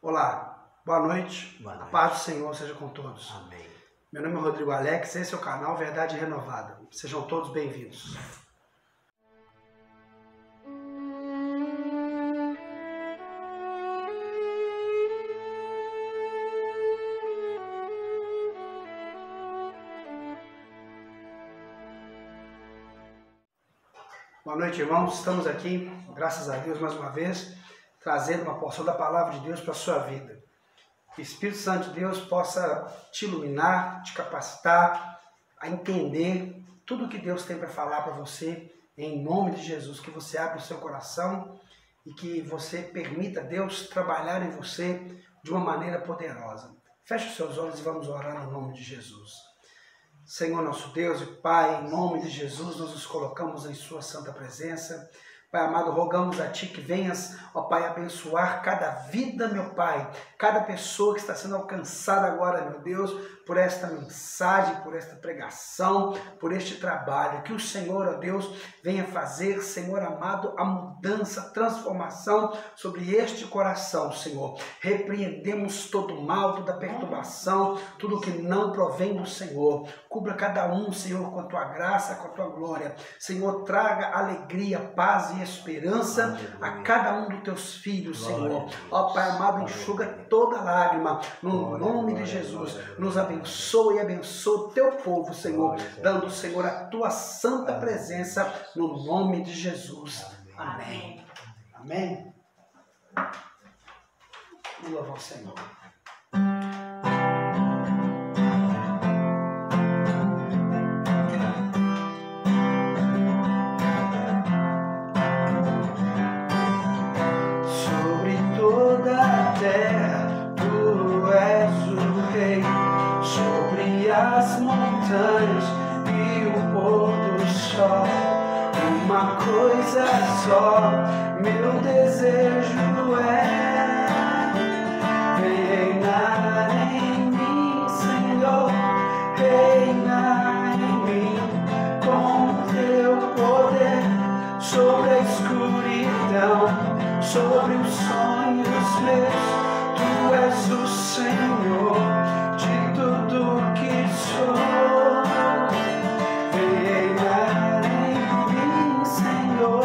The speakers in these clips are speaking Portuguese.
Olá, boa noite. Boa noite. A paz do Senhor seja com todos. Amém. Meu nome é Rodrigo Alex, esse é o canal Verdade Renovada. Sejam todos bem-vindos. Boa noite, irmãos. Estamos aqui, graças a Deus, mais uma vez, trazendo uma porção da Palavra de Deus para a sua vida. Que o Espírito Santo de Deus possa te iluminar, te capacitar a entender tudo o que Deus tem para falar para você, em nome de Jesus. Que você abra o seu coração e que você permita Deus trabalhar em você de uma maneira poderosa. Feche os seus olhos e vamos orar no nome de Jesus. Senhor nosso Deus e Pai, em nome de Jesus, nós nos colocamos em sua santa presença. Pai amado, rogamos a Ti que venhas, ó Pai, abençoar cada vida, meu Pai, cada pessoa que está sendo alcançada agora, meu Deus, por esta mensagem, por esta pregação, por este trabalho. Que o Senhor, ó Deus, venha fazer, Senhor amado, a mudança, a transformação sobre este coração, Senhor. Repreendemos todo o mal, toda a perturbação, tudo que não provém do Senhor. Cubra cada um, Senhor, com a Tua graça, com a Tua glória. Senhor, traga alegria, paz e esperança a cada um dos Teus filhos, Senhor. Ó Pai amado, enxuga toda lágrima, no nome de Jesus. Nos abençoe e abençoe o Teu povo, Senhor, dando, Senhor, a Tua santa presença, no nome de Jesus. Amém. Amém. Louva ao Senhor. As montanhas e o pôr do sol, uma coisa só, meu desejo é reinar em mim, Senhor, reinar em mim com Teu poder sobre a escuridão, sobre os sonhos meus. Tu és o Senhor de tudo que sou. Reinar em mim, Senhor.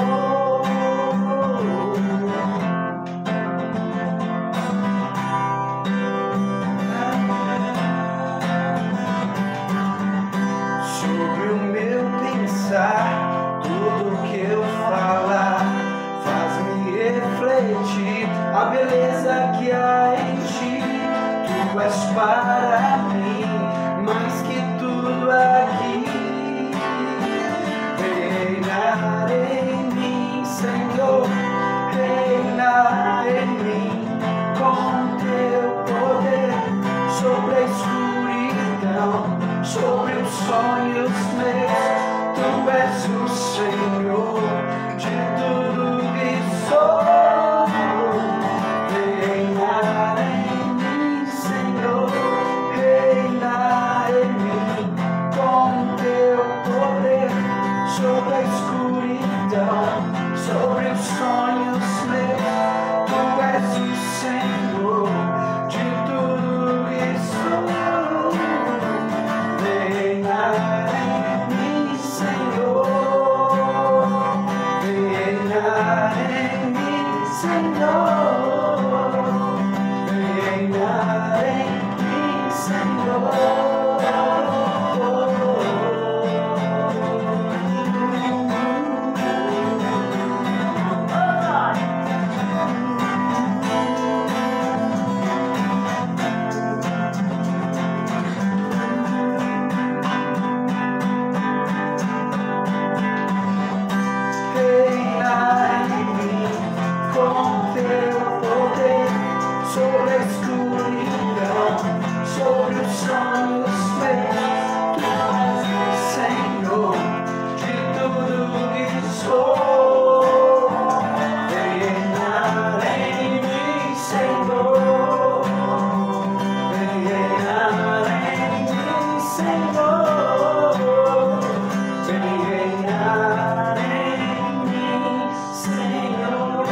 Sobre o meu pensar, tudo que eu falar faz-me refletir a beleza que há em Ti. Tu és para mim mais que tudo aqui. Reinar em mim, Senhor, reinar em mim com Teu poder sobre a escuridão, sobre os sonhos meus. Tu és o Senhor de tudo que sou. Reinar em mim, Senhor, reinar em mim com Teu poder sobre a escuridão, sobre os sonhos meus. Tu és o Senhor de tudo que sou. Reinar em mim, Senhor, reinar em mim, Senhor. Reinar em mim, Senhor. Reinar em mim com Teu poder sobre a escuridão, sobre os sonhos meus. Tu és o Senhor de tudo que sou. Reinar em mim, Senhor. Reinar em mim, Senhor. Reinar em mim, Senhor.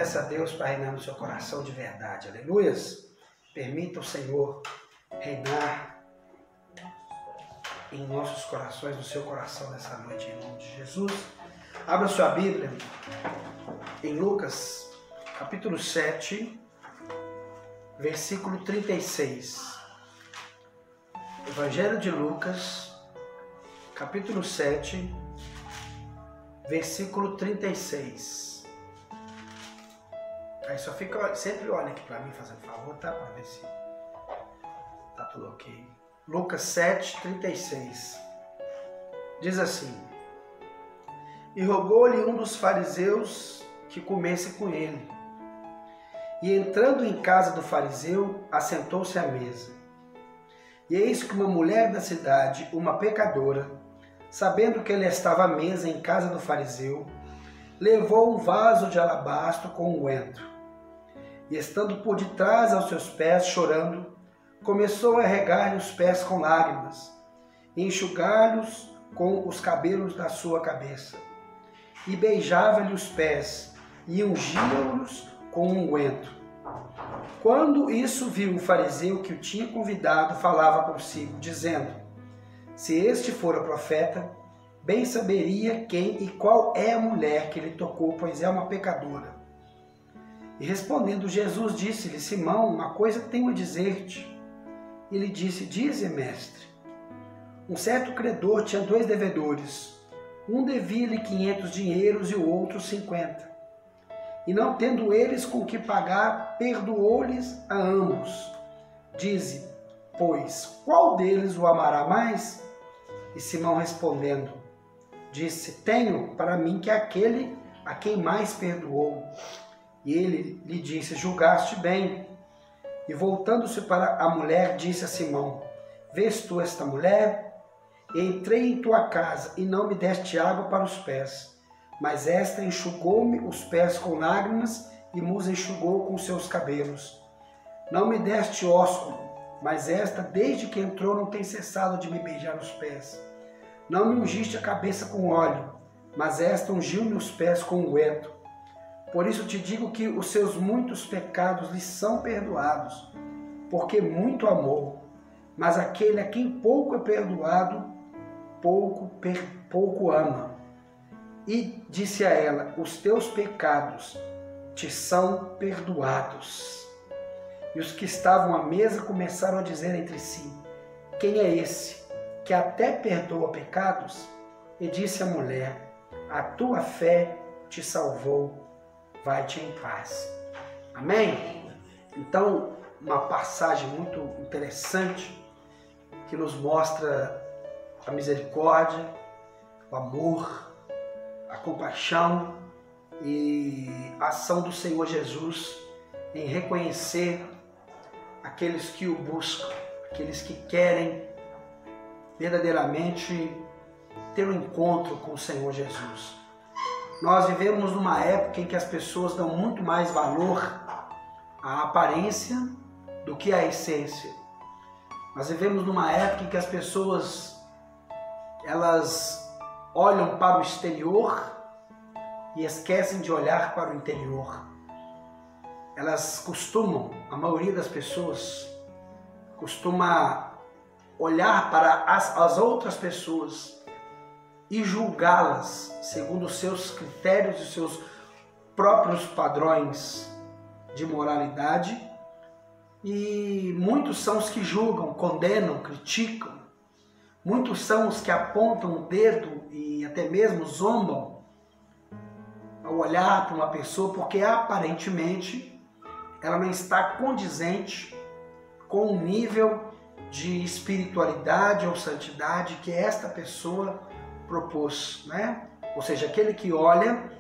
Peça a Deus para reinar no seu coração de verdade. Aleluias. Permita o Senhor reinar em nossos corações, no seu coração nessa noite, em nome de Jesus. Abra sua Bíblia em Lucas, capítulo 7, versículo 36. Evangelho de Lucas, capítulo 7, versículo 36. Aí só fica, sempre olha aqui para mim, fazendo favor, tá? Para ver se tá tudo ok. Lucas 7, 36. Diz assim: E rogou-lhe um dos fariseus que comesse com ele. E entrando em casa do fariseu, assentou-se à mesa. E eis que uma mulher da cidade, uma pecadora, sabendo que ele estava à mesa em casa do fariseu, levou um vaso de alabastro com unguento. E estando por detrás aos seus pés, chorando, começou a regar-lhe os pés com lágrimas, e enxugar-lhes com os cabelos da sua cabeça. E beijava-lhe os pés, e ungia-os com unguento. Quando isso viu o fariseu que o tinha convidado, falava consigo, dizendo: Se este fora profeta, bem saberia quem e qual é a mulher que lhe tocou, pois é uma pecadora. E respondendo Jesus, disse-lhe: Simão, uma coisa tenho a dizer-te. E ele disse: Dize, mestre. Um certo credor tinha 2 devedores. Um devia-lhe 500 dinheiros e o outro 50. E não tendo eles com que pagar, perdoou-lhes a ambos. Dize, pois, qual deles o amará mais? E Simão respondendo, disse: Tenho para mim que é aquele a quem mais perdoou. E ele lhe disse: Julgaste bem. E voltando-se para a mulher, disse a Simão: Vês tu esta mulher? Entrei em tua casa e não me deste água para os pés, mas esta enxugou-me os pés com lágrimas e me enxugou com seus cabelos. Não me deste ósculo, mas esta, desde que entrou, não tem cessado de me beijar os pés. Não me ungiste a cabeça com óleo, mas esta ungiu-me os pés com unguento. Por isso te digo que os seus muitos pecados lhe são perdoados, porque muito amou. Mas aquele a quem pouco é perdoado, pouco ama. E disse a ela: Os teus pecados te são perdoados. E os que estavam à mesa começaram a dizer entre si: Quem é esse que até perdoa pecados? E disse a mulher: A tua fé te salvou. Vai-te em paz. Amém? Então, uma passagem muito interessante que nos mostra a misericórdia, o amor, a compaixão e a ação do Senhor Jesus em reconhecer aqueles que o buscam, aqueles que querem verdadeiramente ter um encontro com o Senhor Jesus. Nós vivemos numa época em que as pessoas dão muito mais valor à aparência do que à essência. Nós vivemos numa época em que as pessoas elas olham para o exterior e esquecem de olhar para o interior. Elas costumam, a maioria das pessoas, costuma olhar para as outras pessoas e julgá-las segundo os seus critérios e seus próprios padrões de moralidade. E muitos são os que julgam, condenam, criticam. Muitos são os que apontam o dedo e até mesmo zombam ao olhar para uma pessoa porque aparentemente ela não está condizente com o nível de espiritualidade ou santidade que esta pessoa propôs, né? Ou seja, aquele que olha,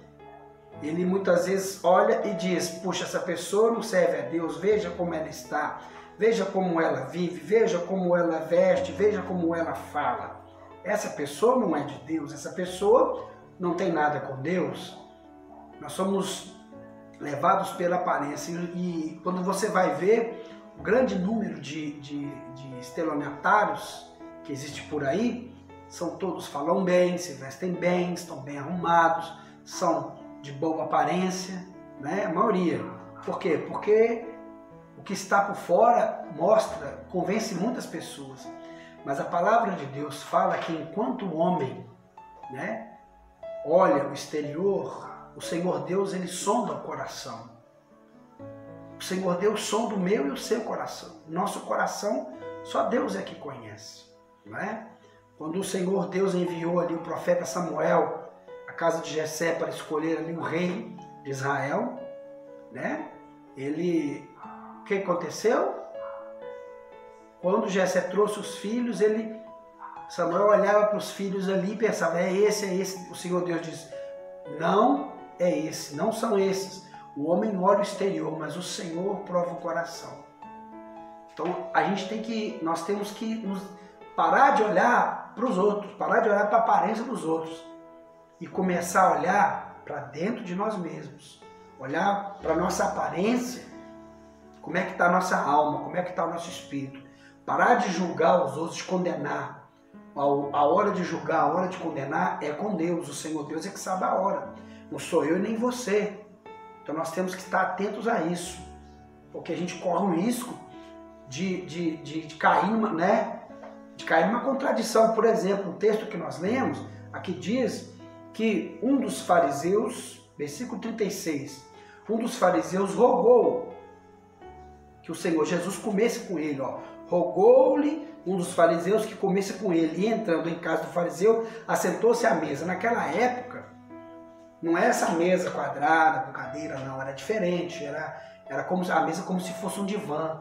ele muitas vezes olha e diz: puxa, essa pessoa não serve a Deus, veja como ela está, veja como ela vive, veja como ela veste, veja como ela fala. Essa pessoa não é de Deus, essa pessoa não tem nada com Deus. Nós somos levados pela aparência e quando você vai ver o grande número de estelionatários que existe por aí, são todos falam bem, se vestem bem, estão bem arrumados, são de boa aparência, né? A maioria. Por quê? Porque o que está por fora mostra, convence muitas pessoas. Mas a palavra de Deus fala que enquanto o homem, né, olha o exterior, o Senhor Deus, ele sonda o coração. O Senhor Deus sonda o meu e o seu coração. Nosso coração, só Deus é que conhece, não é? Quando o Senhor Deus enviou ali o profeta Samuel à casa de Jessé para escolher ali o rei de Israel, né? O que aconteceu? Quando Jessé trouxe os filhos, Samuel olhava para os filhos ali e pensava, é esse. O Senhor Deus disse, não é esse, não são esses. O homem olha o exterior, mas o Senhor prova o coração. Então nós temos que parar de olhar para os outros, parar de olhar para a aparência dos outros e começar a olhar para dentro de nós mesmos, olhar para a nossa aparência, como é que está a nossa alma, como é que está o nosso espírito. Parar de julgar os outros, de condenar. A hora de julgar, a hora de condenar é com Deus. O Senhor Deus é que sabe a hora. Não sou eu nem você. Então nós temos que estar atentos a isso. Porque a gente corre um risco de cair numa contradição. Por exemplo, o texto que nós lemos, aqui diz que um dos fariseus, versículo 36, um dos fariseus rogou que o Senhor Jesus comesse com ele, rogou-lhe um dos fariseus que comesse com ele, e entrando em casa do fariseu, assentou-se à mesa. Naquela época, não é essa mesa quadrada, com cadeira, não, era diferente, era como a mesa como se fosse um divã.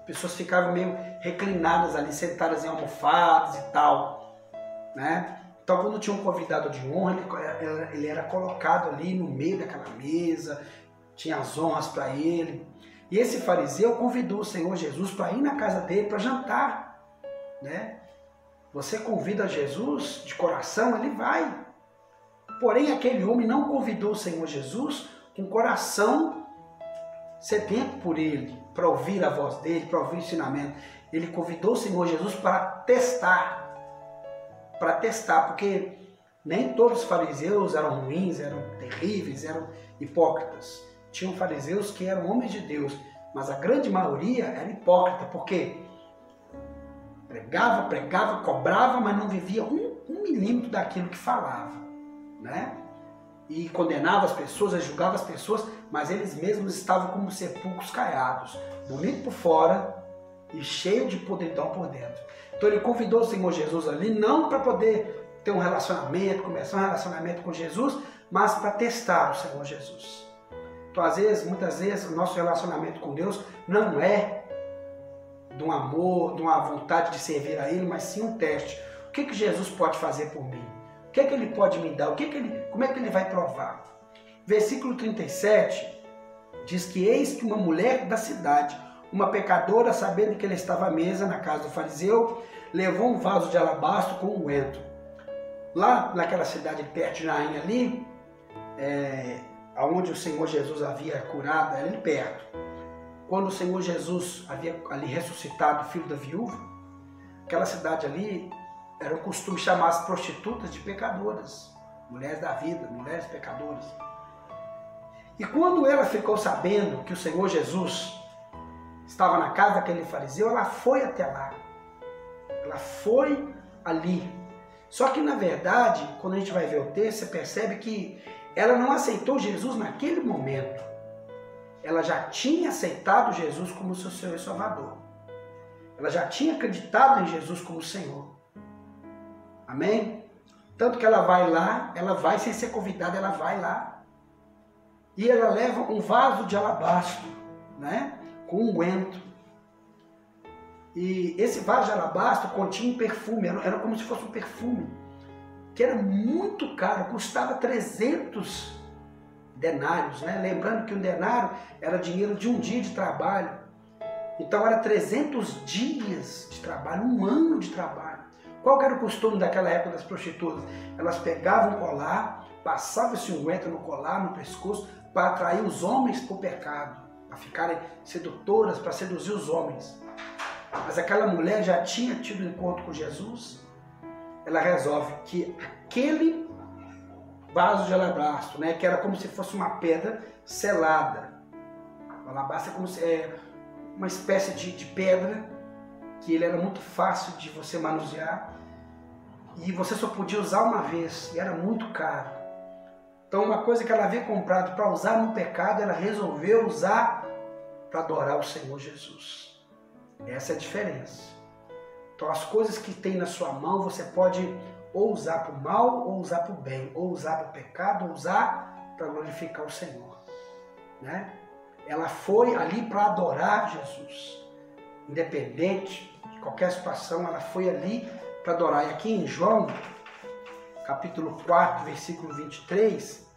As pessoas ficavam meio reclinadas ali, sentadas em almofadas e tal, né? Então, quando tinha um convidado de honra, ele era colocado ali no meio daquela mesa, tinha as honras para ele. E esse fariseu convidou o Senhor Jesus para ir na casa dele para jantar, né? Você convida Jesus de coração, ele vai. Porém, aquele homem não convidou o Senhor Jesus com coração sedento por ele, para ouvir a voz dele, para ouvir o ensinamento. Ele convidou o Senhor Jesus para testar, porque nem todos os fariseus eram ruins, eram terríveis, eram hipócritas. Tinham fariseus que eram homens de Deus, mas a grande maioria era hipócrita, porque pregava, cobrava, mas não vivia um milímetro daquilo que falava, né? E condenava as pessoas, julgava as pessoas, mas eles mesmos estavam como sepulcros caiados, bonito por fora e cheio de podridão por dentro. Então ele convidou o Senhor Jesus ali, não para poder ter um relacionamento, começar um relacionamento com Jesus, mas para testar o Senhor Jesus. Então, muitas vezes, o nosso relacionamento com Deus não é de um amor, de uma vontade de servir a Ele, mas sim um teste. O que Jesus pode fazer por mim? O que Ele pode me dar? Como é que Ele vai provar? Versículo 37 diz que eis que uma mulher da cidade, uma pecadora, sabendo que ele estava à mesa na casa do fariseu, levou um vaso de alabastro com unguento. Lá naquela cidade perto de Naim ali, onde o Senhor Jesus havia curado, ali perto. Quando o Senhor Jesus havia ali ressuscitado o filho da viúva, aquela cidade ali era o costume chamar as prostitutas de pecadoras, mulheres da vida, mulheres pecadoras. E quando ela ficou sabendo que o Senhor Jesus estava na casa daquele fariseu, ela foi até lá. Ela foi ali. Só que, na verdade, quando a gente vai ver o texto, você percebe que ela não aceitou Jesus naquele momento. Ela já tinha aceitado Jesus como seu Senhor e Salvador. Ela já tinha acreditado em Jesus como Senhor. Amém? Tanto que ela vai lá, ela vai sem ser convidada, ela vai lá. E ela leva um vaso de alabastro, né? Com unguento. E esse vaso de alabastro continha um perfume, era como se fosse um perfume, que era muito caro, custava 300 denários, né? Lembrando que um denário era dinheiro de um dia de trabalho. Então era 300 dias de trabalho, um ano de trabalho. Qual era o costume daquela época das prostitutas? Elas pegavam um colar, passavam esse unguento no colar, no pescoço, para atrair os homens para o pecado, para ficarem sedutoras, para seduzir os homens. Mas aquela mulher já tinha tido um encontro com Jesus. Ela resolve que aquele vaso de alabastro, né? Que era como se fosse uma pedra selada. O alabastro é como se uma espécie de pedra que ele era muito fácil de você manusear e você só podia usar uma vez e era muito caro. Então uma coisa que ela havia comprado para usar no pecado, ela resolveu usar para adorar o Senhor Jesus. Essa é a diferença. Então as coisas que tem na sua mão você pode ou usar para o mal ou usar para o bem, ou usar para o pecado ou usar para glorificar o Senhor, né? Ela foi ali para adorar Jesus. Independente de qualquer situação, ela foi ali para adorar. E aqui em João, capítulo 4, versículo 23,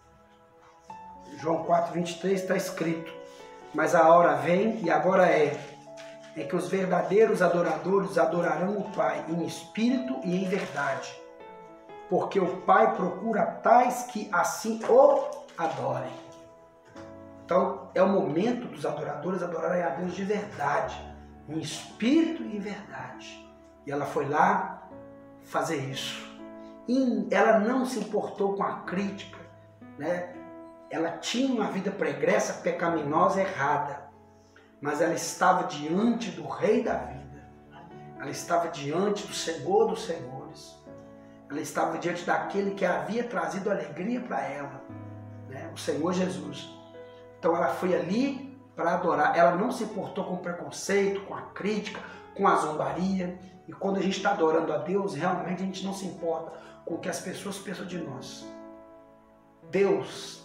João 4, 23 está escrito: mas a hora vem, e agora é que os verdadeiros adoradores adorarão o Pai em espírito e em verdade, porque o Pai procura tais que assim o adorem. Então é o momento dos adoradores adorarem a Deus de verdade, em espírito e em verdade. E ela foi lá fazer isso. E ela não se importou com a crítica, né? Ela tinha uma vida pregressa, pecaminosa, errada, mas ela estava diante do Rei da vida. Ela estava diante do Senhor dos Senhores. Ela estava diante daquele que havia trazido alegria para ela, né? O Senhor Jesus. Então ela foi ali para adorar. Ela não se importou com o preconceito, com a crítica, com a zombaria. E quando a gente está adorando a Deus, realmente a gente não se importa com o que as pessoas pensam de nós. Deus,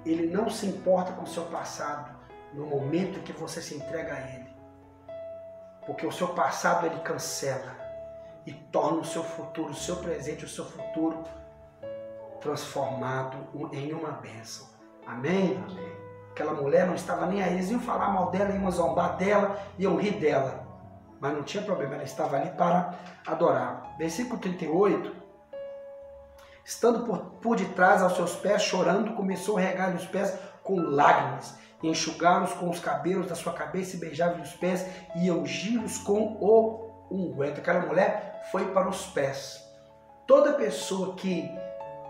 Ele não se importa com o seu passado no momento em que você se entrega a Ele. Porque o seu passado Ele cancela e torna o seu futuro, o seu presente, o seu futuro transformado em uma bênção. Amém? Amém. Aquela mulher não estava nem aí, eles iam falar mal dela, iam zombar dela, iam rir dela. Mas não tinha problema, ela estava ali para adorar. Versículo 38. Estando por detrás aos seus pés, chorando, começou a regar-lhe os pés com lágrimas, e enxugá-los com os cabelos da sua cabeça, e beijava-lhe os pés, e ungi-los com o unguento. Aquela mulher foi para os pés. Toda pessoa que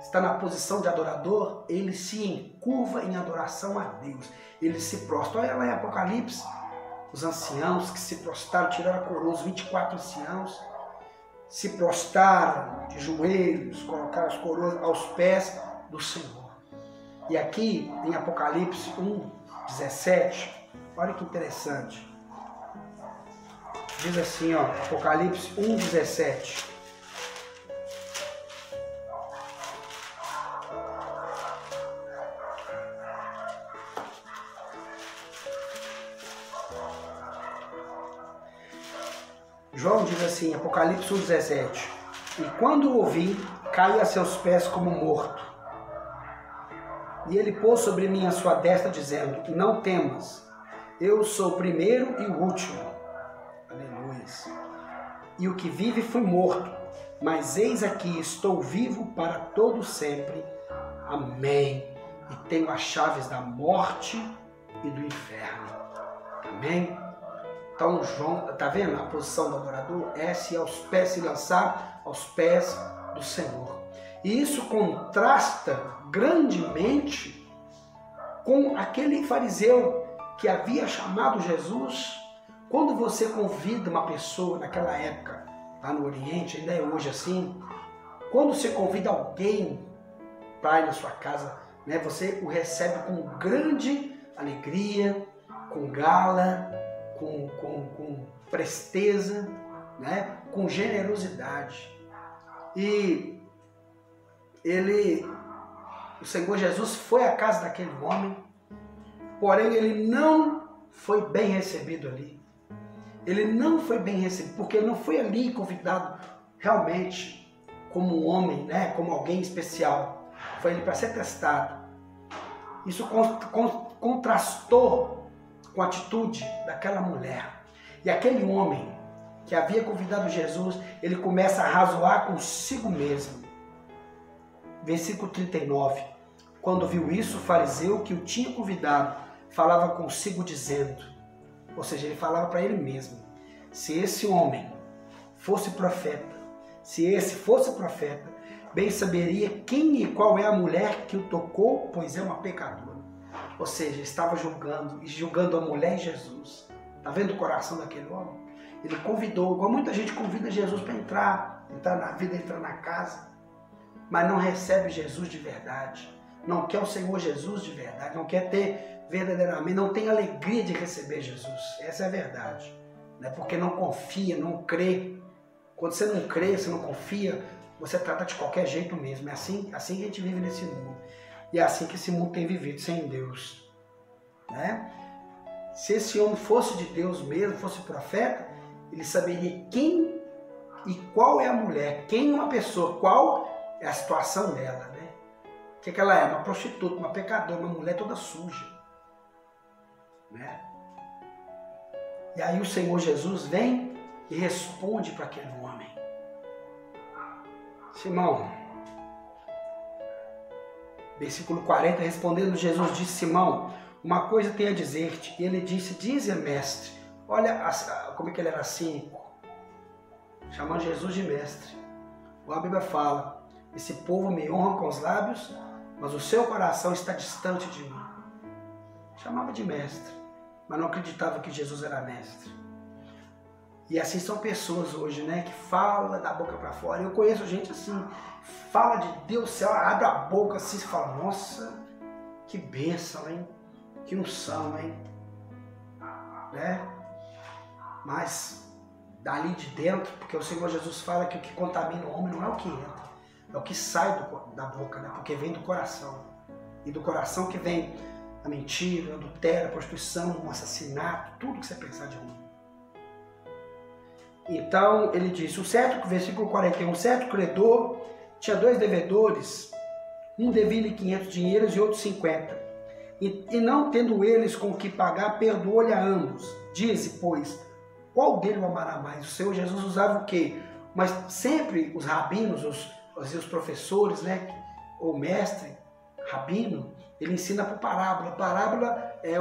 está na posição de adorador, ele se encurva em adoração a Deus. Ele se prostra. Olha lá em Apocalipse, os anciãos que se prostraram, tiraram a coroa, os 24 anciãos, se prostraram de joelhos, colocaram as coroas aos pés do Senhor. E aqui em Apocalipse 1:17, olha que interessante. Diz assim, ó, Apocalipse 1:17. João diz assim, Apocalipse 1:17: e quando o ouvi, caí a seus pés como morto. E ele pôs sobre mim a sua destra, dizendo: não temas, eu sou o primeiro e o último. Aleluia. E o que vive foi morto, mas eis aqui, estou vivo para todo sempre. Amém. E tenho as chaves da morte e do inferno. Amém. Então João, está vendo a posição do adorador? É se aos pés, se lançar aos pés do Senhor. E isso contrasta grandemente com aquele fariseu que havia chamado Jesus. Quando você convida uma pessoa naquela época, lá no Oriente, ainda é hoje assim, quando você convida alguém para ir na sua casa, né, você o recebe com grande alegria, com gala, com presteza, né? Com generosidade. E o Senhor Jesus foi à casa daquele homem, porém ele não foi bem recebido ali. Ele não foi bem recebido, porque ele não foi ali convidado realmente como um homem, né? Como alguém especial. Foi ali para ser testado. Isso contrastou com a atitude daquela mulher. E aquele homem que havia convidado Jesus, ele começa a razoar consigo mesmo. Versículo 39. Quando viu isso, o fariseu que o tinha convidado falava consigo dizendo, ou seja, ele falava para ele mesmo, se esse homem fosse profeta, Se esse fosse profeta, bem saberia quem e qual é a mulher que o tocou, pois é uma pecadora. Ou seja, estava julgando a mulher e Jesus. Está vendo o coração daquele homem? Ele convidou, igual muita gente convida Jesus para entrar na vida, entrar na casa, mas não recebe Jesus de verdade. Não quer o Senhor Jesus de verdade, não quer ter verdadeiramente, não tem alegria de receber Jesus. Essa é a verdade. Né? Porque não confia, não crê. Quando você não crê, você não confia, você trata de qualquer jeito mesmo. É assim que a gente vive nesse mundo. E é assim que esse mundo tem vivido, sem Deus. Né? Se esse homem fosse de Deus mesmo, fosse profeta, ele saberia quem e qual é a mulher, quem é uma pessoa, qual é a situação dela. Né? O que ela é? Uma prostituta, uma pecadora, uma mulher toda suja. Né? E aí o Senhor Jesus vem e responde para aquele homem. Simão, versículo 40, respondendo Jesus disse, Simão, uma coisa tenho a dizer-te. E ele disse, dize, mestre. Olha como é que ele era cínico, chamando Jesus de mestre. A Bíblia fala, esse povo me honra com os lábios, mas o seu coração está distante de mim. Chamava de mestre, mas não acreditava que Jesus era mestre. E assim são pessoas hoje, né, que falam da boca para fora. Eu conheço gente assim, fala de Deus, céu, abre a boca assim e fala, nossa, que bênção, hein? Que unção, hein? Né? Mas dali de dentro, porque o Senhor Jesus fala que o que contamina o homem não é o que entra, é o que sai da boca, né? Porque vem do coração. E do coração que vem a mentira, a adultério, a prostituição, o assassinato, tudo que você pensar de ruim. Então ele disse, versículo 41, certo credor tinha 2 devedores, um devia-lhe 500 dinheiros e outro 50. E não tendo eles com o que pagar, perdoou-lhe a ambos. Dize, pois, qual dele o amará mais? O Senhor Jesus usava o quê? Mas sempre os rabinos, os professores, né? O mestre, rabino, ele ensina por parábola. Parábola é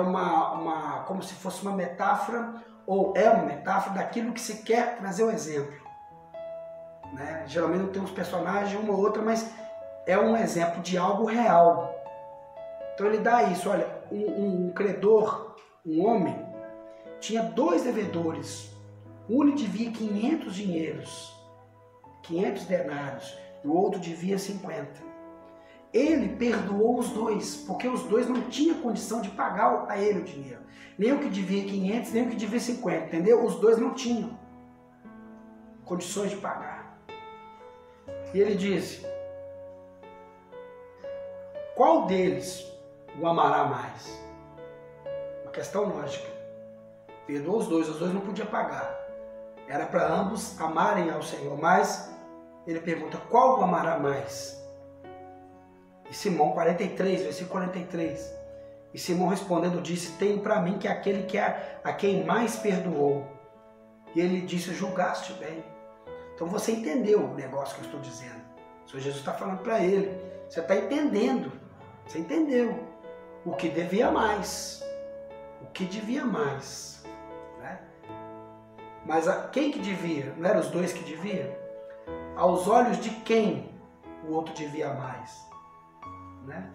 como se fosse uma metáfora, ou é uma metáfora daquilo que se quer trazer o exemplo. Né? Geralmente não tem uns personagens, uma ou outra, mas é um exemplo de algo real. Então ele dá isso, olha, um credor, um homem, tinha 2 devedores. Um lhe devia 500 dinheiros, 500 denários, e o outro devia 50. Ele perdoou os 2, porque os 2 não tinham condição de pagar a ele o dinheiro. Nem o que devia 500, nem o que devia 50, entendeu? Os 2 não tinham condições de pagar. E ele disse, qual deles o amará mais? Uma questão lógica. Perdoou os 2 não podiam pagar. Era para ambos amarem ao Senhor, mas ele pergunta, qual o amará mais? E Simão, 43, versículo 43. E Simão respondendo disse, tenho para mim que aquele que é a quem mais perdoou. E ele disse, julgaste bem. Então você entendeu o negócio que eu estou dizendo. O Senhor Jesus está falando para ele. Você está entendendo. Você entendeu o que devia mais. O que devia mais. Né? Mas quem que devia? Não eram os 2 que deviam? Aos olhos de quem o outro devia mais? Né?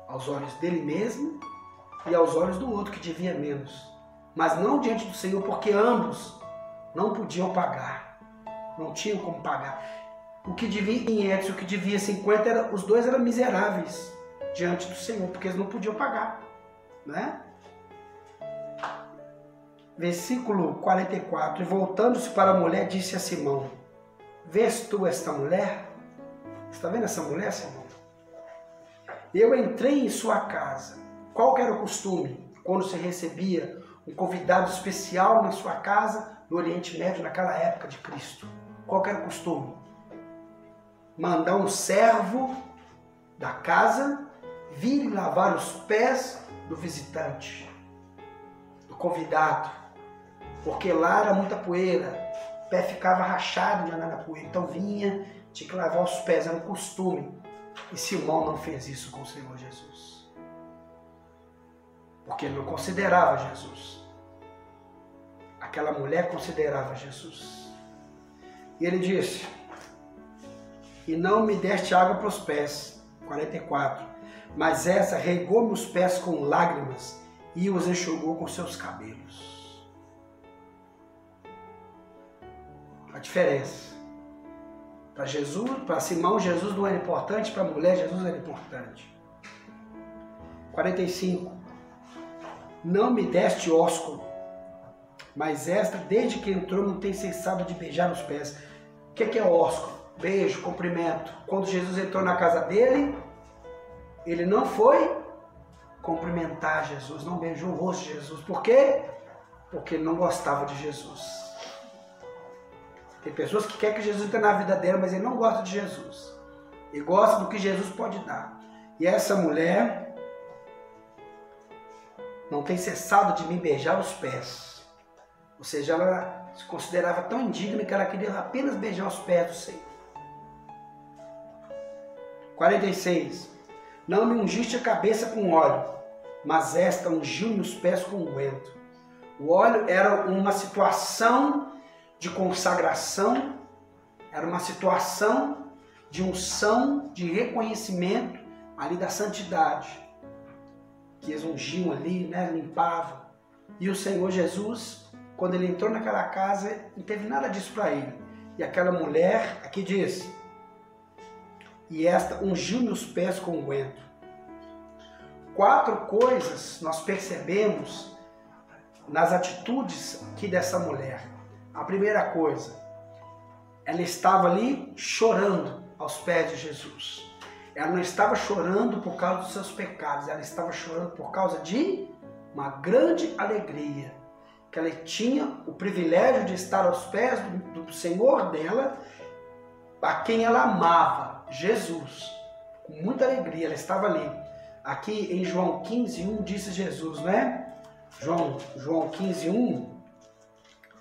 Aos olhos dele mesmo e aos olhos do outro que devia menos. Mas não diante do Senhor, porque ambos não podiam pagar. Não tinham como pagar. O que devia 500 e o que devia 50, os 2 eram miseráveis diante do Senhor, porque eles não podiam pagar. Né? Versículo 44. E voltando-se para a mulher, disse a Simão, vês tu esta mulher? Está vendo essa mulher, Simão? Eu entrei em sua casa. Qual era o costume quando se recebia um convidado especial na sua casa no Oriente Médio naquela época de Cristo? Qual era o costume? Mandar um servo da casa vir e lavar os pés do visitante, do convidado, porque lá era muita poeira, o pé ficava rachado na poeira, então vinha, tinha que lavar os pés, era um costume. E Simão não fez isso com o Senhor Jesus, porque ele não considerava Jesus. Aquela mulher considerava Jesus. E ele disse, e não me deste água para os pés. 44. Mas essa regou meus pés com lágrimas e os enxugou com seus cabelos. A diferença. Para Jesus, para Simão, Jesus não era importante, para a mulher, Jesus era importante. 45. Não me deste ósculo, mas esta, desde que entrou, não tem cessado de beijar os pés. O que é ósculo? Beijo, cumprimento. Quando Jesus entrou na casa dele, ele não foi cumprimentar Jesus, não beijou o rosto de Jesus. Por quê? Porque ele não gostava de Jesus. Tem pessoas que querem que Jesus entre na vida dela, mas ele não gosta de Jesus. Ele gosta do que Jesus pode dar. E essa mulher não tem cessado de me beijar os pés. Ou seja, ela se considerava tão indigna que ela queria apenas beijar os pés do Senhor. 46. Não me ungiste a cabeça com óleo, mas esta ungiu-me os pés com unguento. O óleo era uma situação de consagração, era uma situação de unção, de reconhecimento ali da santidade, que eles ungiam ali, né, limpavam. E o Senhor Jesus, quando ele entrou naquela casa, não teve nada disso para ele. E aquela mulher, aqui diz, e esta ungiu-me os pés com unguento. 4 coisas nós percebemos nas atitudes aqui dessa mulher. A primeira coisa, ela estava ali chorando aos pés de Jesus. Ela não estava chorando por causa dos seus pecados, ela estava chorando por causa de uma grande alegria. Que ela tinha o privilégio de estar aos pés do Senhor dela, a quem ela amava, Jesus. Com muita alegria, ela estava ali. Aqui em João 15:1 disse Jesus, né? João 15:1,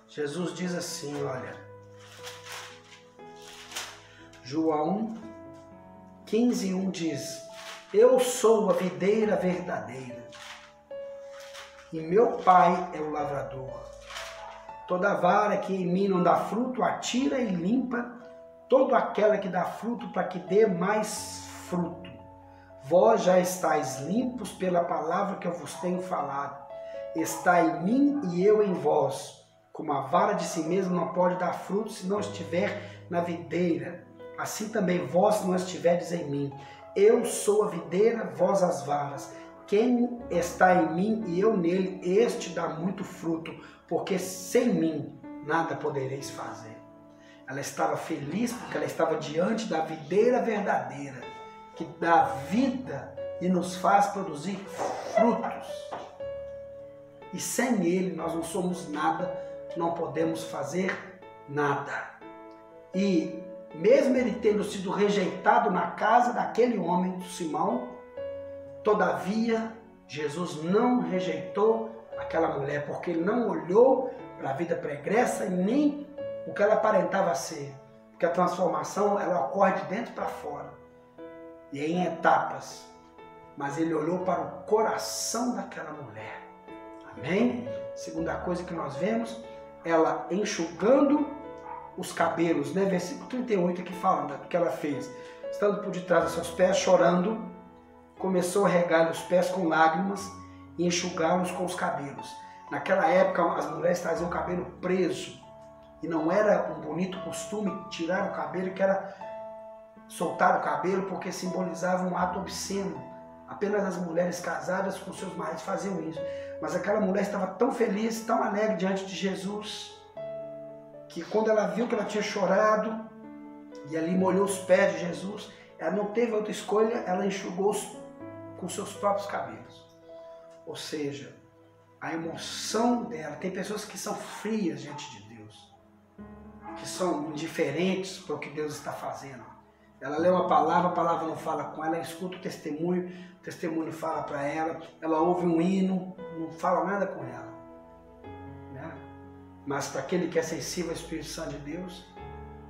Jesus diz assim, olha. João 15:1 diz, eu sou a videira verdadeira e meu pai é o lavrador. Toda vara que em mim não dá fruto, atira e limpa toda aquela que dá fruto, para que dê mais fruto. Vós já estáis limpos pela palavra que eu vos tenho falado. Está em mim e eu em vós. Como a vara de si mesma não pode dar fruto se não estiver na videira, assim também vós se não estiverdes em mim. Eu sou a videira, vós as varas. Quem está em mim e eu nele, este dá muito fruto, porque sem mim nada podereis fazer. Ela estava feliz porque ela estava diante da videira verdadeira, que dá vida e nos faz produzir frutos. E sem ele nós não somos nada, não podemos fazer nada. E mesmo ele tendo sido rejeitado na casa daquele homem, Simão, todavia Jesus não rejeitou aquela mulher, porque ele não olhou para a vida pregressa e nem o que ela aparentava ser. Porque a transformação ela ocorre de dentro para fora e é em etapas. Mas ele olhou para o coração daquela mulher. Amém? Segunda coisa que nós vemos, ela enxugando os cabelos, né? Versículo 38 aqui falando do que ela fez. Estando por detrás dos seus pés, chorando, começou a regar os pés com lágrimas e enxugá-los com os cabelos. Naquela época, as mulheres traziam o cabelo preso. E não era um bonito costume tirar o cabelo, que era soltar o cabelo, porque simbolizava um ato obsceno. Apenas as mulheres casadas com seus maridos faziam isso. Mas aquela mulher estava tão feliz, tão alegre diante de Jesus, que quando ela viu que ela tinha chorado, e ali molhou os pés de Jesus, ela não teve outra escolha, ela enxugou com seus próprios cabelos. Ou seja, a emoção dela, tem pessoas que são frias diante de Deus, que são indiferentes para o que Deus está fazendo. Ela lê uma palavra, a palavra não fala com ela, ela escuta o testemunho fala para ela, ela ouve um hino, não fala nada com ela. Né? Mas para aquele que é sensível ao Espírito Santo de Deus,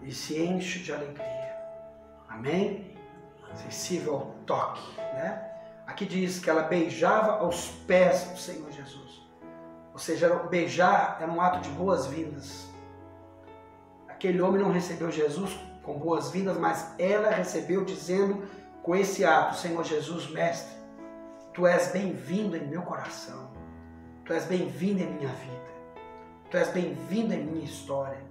ele se enche de alegria. Amém? Sensível ao toque. Né? Aqui diz que ela beijava aos pés do Senhor Jesus. Ou seja, beijar era um ato de boas-vindas. Aquele homem não recebeu Jesus com boas-vindas, mas ela recebeu dizendo com esse ato: Senhor Jesus, Mestre, Tu és bem-vindo em meu coração, Tu és bem-vindo em minha vida, Tu és bem-vindo em minha história.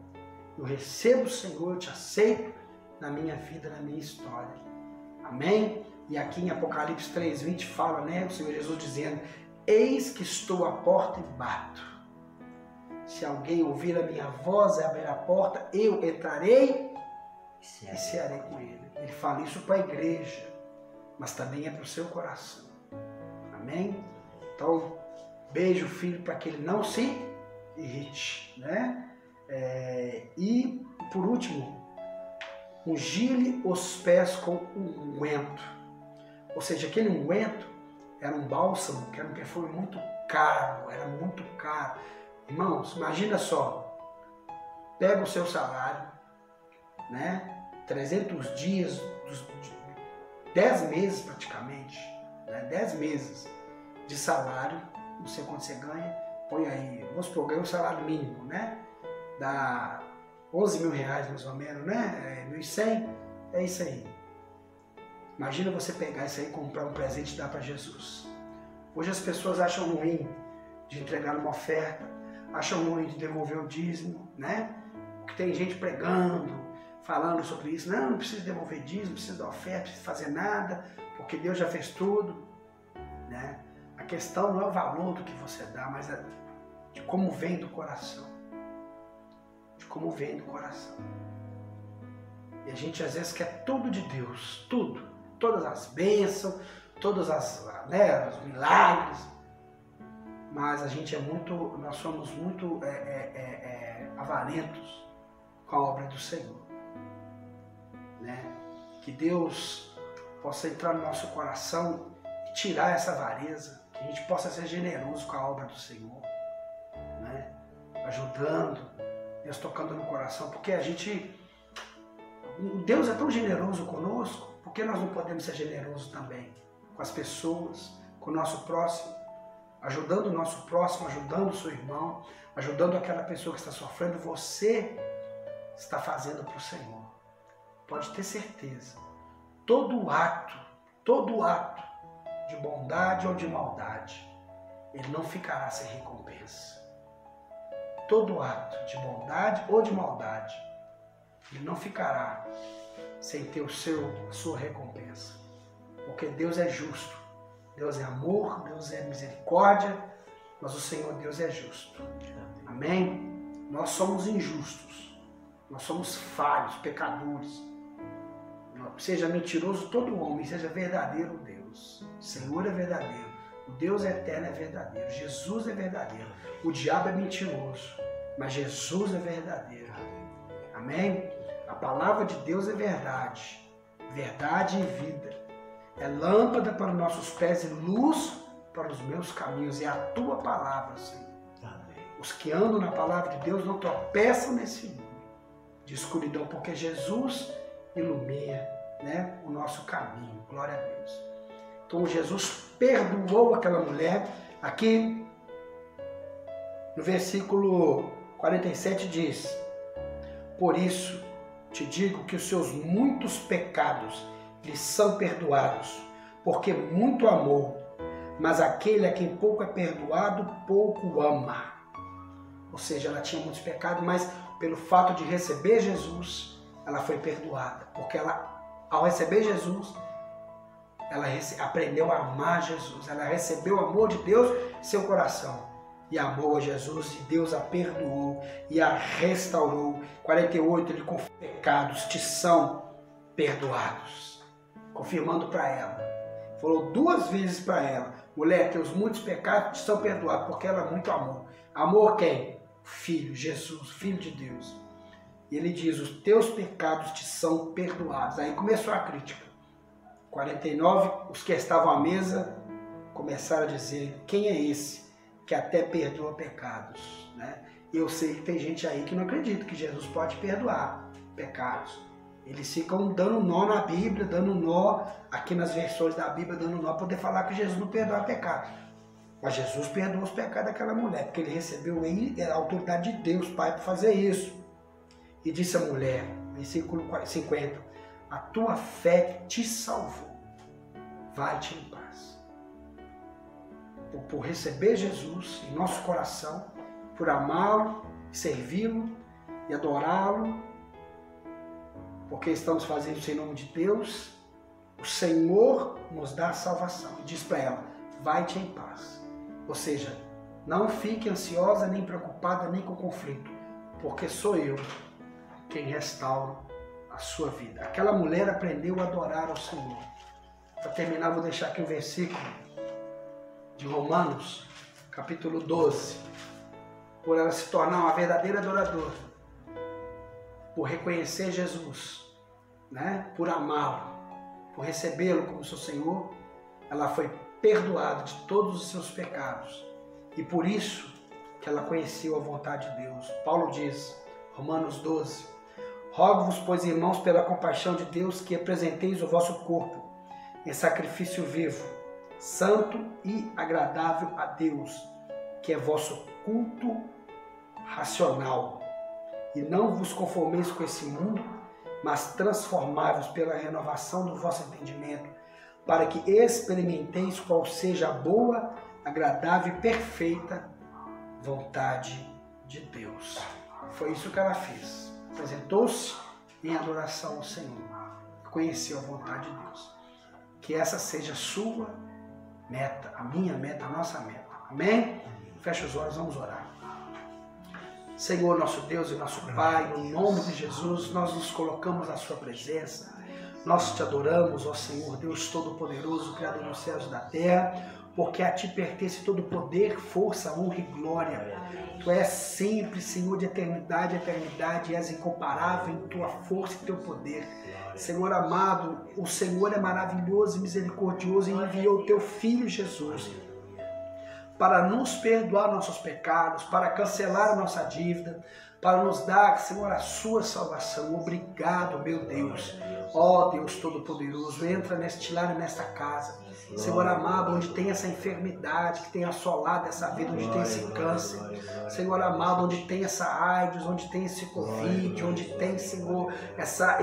Eu recebo, Senhor, eu te aceito na minha vida, na minha história. Amém? E aqui em Apocalipse 3:20 fala, né, o Senhor Jesus dizendo: eis que estou à porta e bato. Se alguém ouvir a minha voz e abrir a porta, eu entrarei e cearei com ele. Ele fala isso para a igreja, mas também é para o seu coração. Amém? Então, beijo o filho para que ele não se irrite, né? E, por último, ungir-lhe os pés com um unguento. Ou seja, aquele unguento era um bálsamo, que era um perfume muito caro, era muito caro. Irmãos, imagina só, pega o seu salário, né? 300 dias, 10 meses praticamente, né? 10 meses de salário, não sei quanto você ganha, põe aí, vamos supor, ganha o salário mínimo, né? Dá 11 mil reais mais ou menos, né? 1.100, é isso aí. Imagina você pegar isso aí, comprar um presente e dar para Jesus. Hoje as pessoas acham ruim de entregar uma oferta, acham ruim de devolver o dízimo, né? Porque tem gente pregando, falando sobre isso. Não precisa devolver dízimo, não precisa dar oferta, não precisa fazer nada, porque Deus já fez tudo, né? A questão não é o valor do que você dá, mas é de como vem do coração. De como vem do coração. E a gente às vezes quer tudo de Deus, tudo. Todas as bênçãos, todos os milagres. Mas a gente nós somos muito avarentos com a obra do Senhor. Né? Que Deus possa entrar no nosso coração e tirar essa avareza, que a gente possa ser generoso com a obra do Senhor, né? Ajudando, Deus tocando no coração, porque Deus é tão generoso conosco, por que nós não podemos ser generosos também com as pessoas, com o nosso próximo, ajudando o nosso próximo, ajudando o seu irmão, ajudando aquela pessoa que está sofrendo? Você está fazendo para o Senhor. Pode ter certeza. Todo ato de bondade ou de maldade, ele não ficará sem recompensa. Todo ato de bondade ou de maldade, ele não ficará sem ter a sua recompensa. Porque Deus é justo. Deus é amor, Deus é misericórdia, mas o Senhor Deus é justo. Amém? Nós somos injustos. Nós somos falhos, pecadores. Seja mentiroso todo homem, seja verdadeiro Deus. O Senhor é verdadeiro. O Deus eterno é verdadeiro. Jesus é verdadeiro. O diabo é mentiroso, mas Jesus é verdadeiro. Amém? A palavra de Deus é verdade. Verdade e vida. É lâmpada para os nossos pés e luz para os meus caminhos. É a tua palavra, Senhor. Amém. Os que andam na palavra de Deus não tropeçam nesse mundo de escuridão, porque Jesus ilumina, né, o nosso caminho. Glória a Deus. Então Jesus perdoou aquela mulher. Aqui no versículo 47 diz: por isso te digo que os seus muitos pecados lhes são perdoados, porque muito amou, mas aquele a quem pouco é perdoado, pouco ama. Ou seja, ela tinha muitos pecados, mas pelo fato de receber Jesus, ela foi perdoada, porque ela, ao receber Jesus, ela aprendeu a amar Jesus, ela recebeu o amor de Deus em seu coração, e amou a Jesus, e Deus a perdoou e a restaurou. 48, ele confirma: pecados te são perdoados. Confirmando para ela. Falou 2 vezes para ela: mulher, teus muitos pecados te são perdoados, porque ela muito amou. Amou quem? O Filho, Jesus, Filho de Deus. E ele diz: os teus pecados te são perdoados. Aí começou a crítica. 49, os que estavam à mesa começaram a dizer: quem é esse que até perdoa pecados? Né? Eu sei que tem gente aí que não acredita que Jesus pode perdoar pecados. Eles ficam dando nó na Bíblia, dando nó aqui nas versões da Bíblia, dando nó para poder falar que Jesus não perdoa pecado. Mas Jesus perdoou os pecados daquela mulher, porque ele recebeu a autoridade de Deus, Pai, para fazer isso. E disse à mulher: Versículo 50. A tua fé te salvou. Vai-te em paz. Por receber Jesus em nosso coração, por amá-lo, servi-lo e adorá-lo, porque estamos fazendo isso em nome de Deus, o Senhor nos dá a salvação. Diz para ela, vai-te em paz. Ou seja, não fique ansiosa, nem preocupada, nem com conflito, porque sou eu quem restauro a sua vida. Aquela mulher aprendeu a adorar ao Senhor. Para terminar, vou deixar aqui um versículo de Romanos, capítulo 12. Por ela se tornar uma verdadeira adoradora, por reconhecer Jesus, né? Por amá-lo, por recebê-lo como seu Senhor, ela foi perdoada de todos os seus pecados. E por isso que ela conheceu a vontade de Deus. Paulo diz, Romanos 12, rogo-vos, pois, irmãos, pela compaixão de Deus, que apresenteis o vosso corpo em sacrifício vivo, santo e agradável a Deus, que é vosso culto racional. E não vos conformeis com esse mundo, mas transformai-vos pela renovação do vosso entendimento, para que experimenteis qual seja a boa, agradável e perfeita vontade de Deus. Foi isso que ela fez. Apresentou-se em adoração ao Senhor. Conheceu a vontade de Deus. Que essa seja a sua meta, a minha meta, a nossa meta. Amém? Fecha os olhos, vamos orar. Senhor, nosso Deus e nosso Pai, no nome de Jesus, nós nos colocamos na sua presença. Nós te adoramos, ó Senhor, Deus Todo-Poderoso, Criador dos céus e da terra, porque a ti pertence todo poder, força, honra e glória. Tu és sempre, Senhor, de eternidade a eternidade, e és incomparável em tua força e teu poder. Senhor amado, o Senhor é maravilhoso e misericordioso e enviou o teu Filho Jesus para nos perdoar nossos pecados, para cancelar a nossa dívida, para nos dar, Senhor, a sua salvação. Obrigado, meu Deus. Ó Deus Todo-Poderoso, entra neste lar e nesta casa. Senhor amado, onde tem essa enfermidade que tem assolado essa vida, onde tem esse câncer. Senhor amado, onde tem essa AIDS, onde tem esse Covid, onde tem, Senhor, essa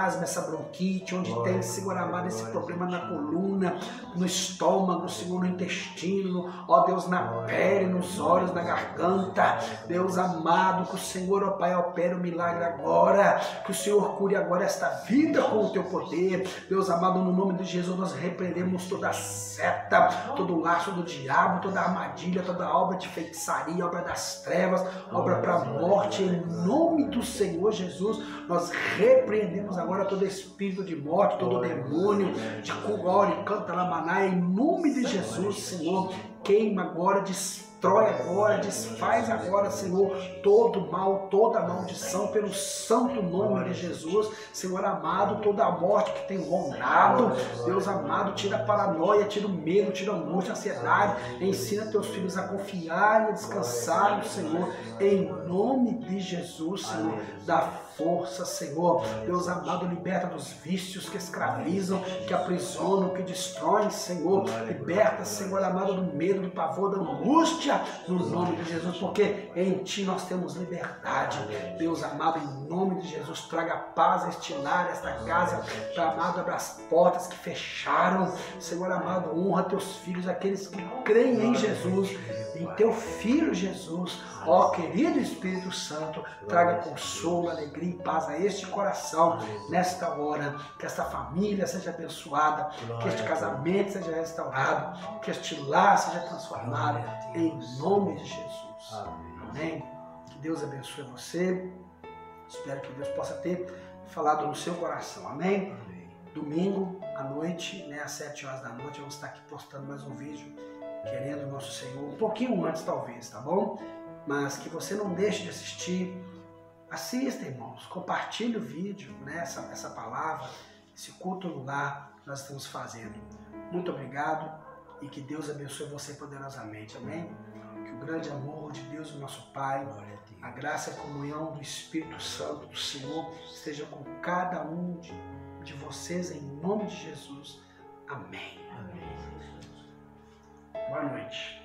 asma, essa bronquite, onde tem, Senhor amado, esse problema na coluna, no estômago, Senhor, no intestino, ó Deus, na pele, nos olhos, na garganta. Deus amado, que o Senhor, ó Pai, opere o milagre agora, que o Senhor cure agora esta vida com o teu poder. Deus amado, no nome de Jesus, nós repreendemos toda seta, todo laço do diabo, toda armadilha, toda obra de feitiçaria, obra das trevas, obra para a morte. Em nome do Senhor Jesus, nós repreendemos agora todo espírito de morte, todo demônio de Kugori, Cantalamaná. Em nome de Jesus, Senhor, queima agora, destrói agora, desfaz agora, Senhor, todo mal, toda maldição, pelo santo nome de Jesus. Senhor amado, toda a morte que tem rondado, Deus amado, tira a paranoia, tira o medo, tira a angústia, a ansiedade. Ensina teus filhos a confiar e a descansar no Senhor, em nome de Jesus, Senhor. Dá força, Senhor. Deus amado, liberta dos vícios que escravizam, que aprisionam, que destroem, Senhor. Liberta, Senhor amado, do medo, do pavor, da angústia, no nome de Jesus, porque em Ti nós temos liberdade. Deus amado, em nome de Jesus, traga paz a este lar, a esta casa. Pai amado, abra as portas que fecharam. Senhor amado, honra teus filhos, aqueles que creem em Jesus, em teu Filho Jesus. Ó querido Espírito Santo, traga consolo, alegria e paz a este coração nesta hora. Que esta família seja abençoada, que este casamento seja restaurado, que este lar seja transformado, em nome de Jesus. Amém. Que Deus abençoe você. Espero que Deus possa ter falado no seu coração. Amém. Domingo à noite, né, às 7 horas da noite, vamos estar aqui postando mais um vídeo, querendo o nosso Senhor, um pouquinho antes talvez, tá bom? Mas que você não deixe de assistir. Assista, irmãos, compartilhe o vídeo, né, essa palavra, esse culto no lar que nós estamos fazendo. Muito obrigado e que Deus abençoe você poderosamente, amém? Que o grande amor de Deus, o nosso Pai, a graça e a comunhão do Espírito Santo do Senhor esteja com cada um de vocês, em nome de Jesus. Amém. Boa noite.